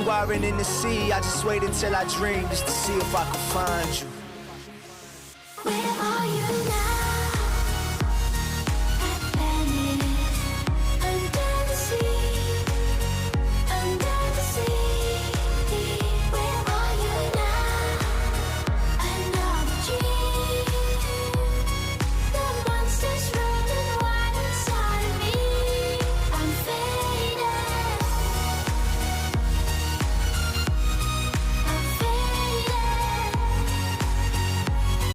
you aren't in the sea, I just wait until I dream, just to see if I can find you. Where are you now?